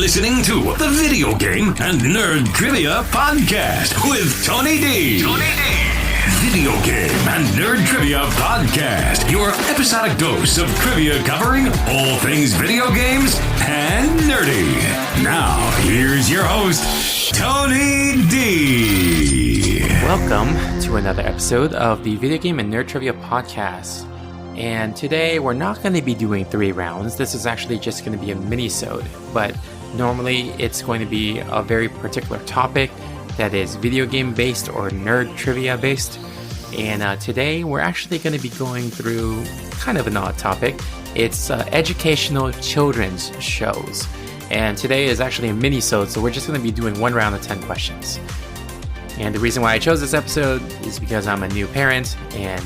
listening to the Video Game and Nerd Trivia Podcast with Tony D. Video Game and Nerd Trivia Podcast, your episodic dose of trivia covering all things video games and nerdy. Now, here's your host, Tony D. Welcome to another episode of the Video Game and Nerd Trivia Podcast. And today we're not going to be doing 3 rounds. This is actually just going to be a mini-sode. But normally it's going to be a very particular topic that is video game based or nerd trivia based. And today we're actually going to be going through kind of an odd topic. It's educational children's shows. And today is actually a mini-sode, so we're just going to be doing 1 round of 10 questions. And the reason why I chose this episode is because I'm a new parent and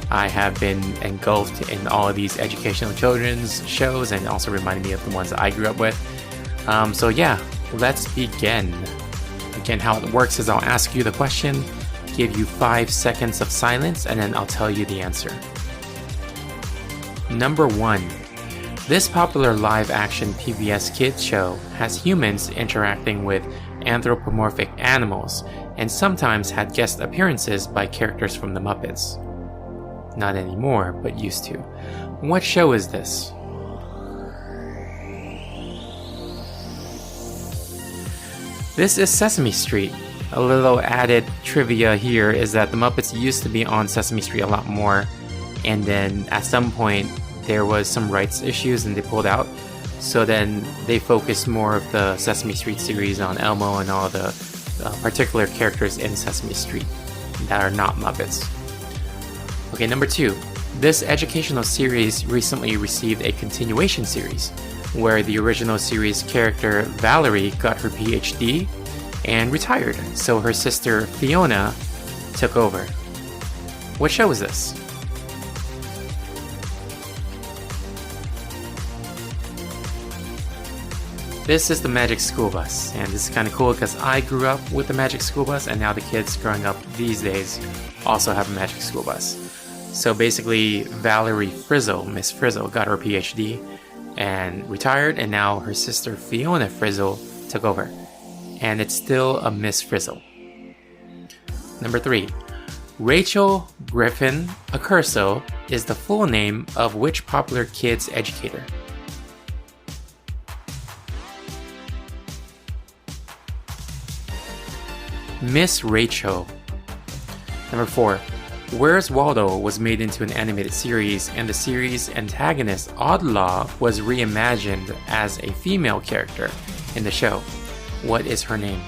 I have been engulfed in all of these educational children's shows and also reminding me of the ones that I grew up with. So yeah, let's begin. Again, how it works is I'll ask you the question, give you 5 seconds of silence, and then I'll tell you the answer. Number 1. This popular live-action PBS kids show has humans interacting with anthropomorphic animals and sometimes had guest appearances by characters from the Muppets. Not anymore, but used to. What show is this? This is Sesame Street. A little added trivia here is that the Muppets used to be on Sesame Street a lot more, and then at some point there was some rights issues and they pulled out. So then they focused more of the Sesame Street series on Elmo and all the particular characters in Sesame Street that are not Muppets. Okay, number 2. This educational series recently received a continuation series where the original series character Valerie got her PhD and retired, so her sister Fiona took over. What show is this? This is the Magic School Bus, and this is kind of cool because I grew up with the Magic School Bus, and now the kids growing up these days also have a Magic School Bus. So basically, Valerie Frizzle, Miss Frizzle, got her PhD and retired, and now her sister Fiona Frizzle took over. And it's still a Miss Frizzle. Number 3. Rachel Griffin Accurso is the full name of which popular kids educator? Miss Rachel. Number 4. Where's Waldo was made into an animated series, and the series antagonist Oddlaw was reimagined as a female character in the show. What is her name?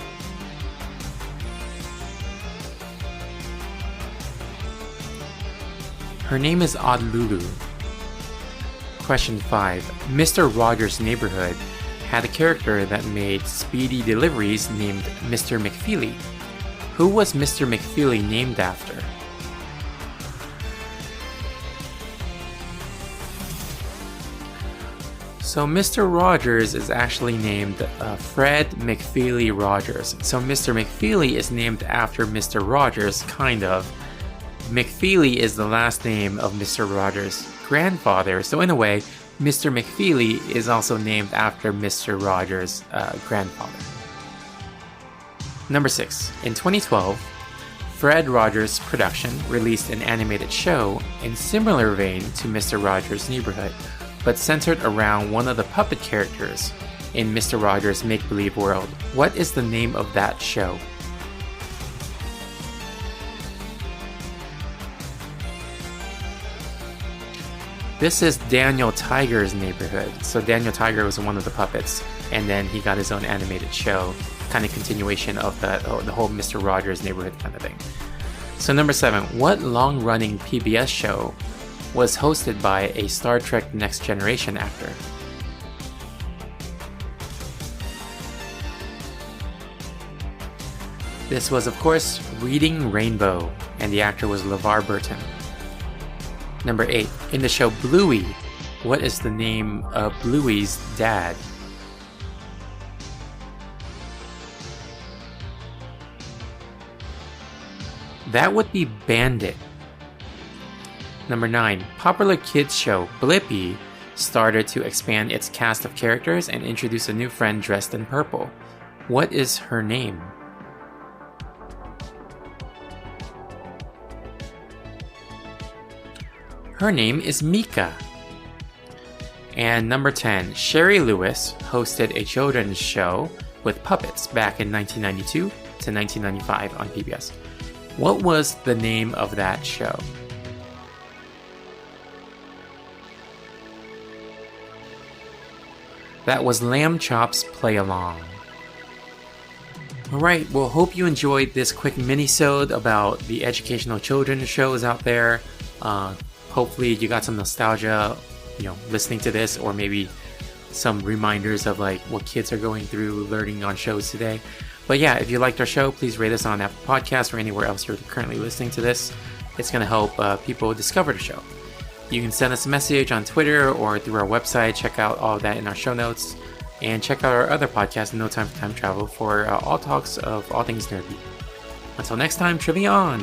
Her name is Oddlulu. Question 5. Mr. Rogers' Neighborhood had a character that made speedy deliveries named Mr. McFeely. Who was Mr. McFeely named after? So Mr. Rogers is actually named Fred McFeely Rogers. So Mr. McFeely is named after Mr. Rogers, kind of. McFeely is the last name of Mr. Rogers' grandfather. So in a way, Mr. McFeely is also named after Mr. Rogers' grandfather. Number 6. In 2012, Fred Rogers Production released an animated show in similar vein to Mr. Rogers' Neighborhood, but centered around one of the puppet characters in Mr. Rogers' make-believe world. What is the name of that show? This is Daniel Tiger's Neighborhood. So Daniel Tiger was one of the puppets, and then he got his own animated show, kind of continuation of the whole Mr. Rogers' Neighborhood kind of thing. So number 7, what long-running PBS show was hosted by a Star Trek Next Generation actor? This was, of course, Reading Rainbow, and the actor was LeVar Burton. Number 8, in the show Bluey, what is the name of Bluey's dad? That would be Bandit. Number 9, popular kids show Blippi started to expand its cast of characters and introduce a new friend dressed in purple. What is her name? Her name is Mika. And number 10, Sherry Lewis hosted a children's show with puppets back in 1992 to 1995 on PBS. What was the name of that show? That was Lamb Chop's Play Along. Alright, well, hope you enjoyed this quick mini-sode about the educational children's shows out there. Hopefully you got some nostalgia, listening to this, or maybe some reminders of like what kids are going through learning on shows today. But yeah, if you liked our show, please rate us on Apple Podcasts or anywhere else you're currently listening to this. It's going to help people discover the show. You can send us a message on Twitter or through our website. Check out all of that in our show notes. And check out our other podcast, No Time for Time Travel, for all talks of all things nerdy. Until next time, trivia on!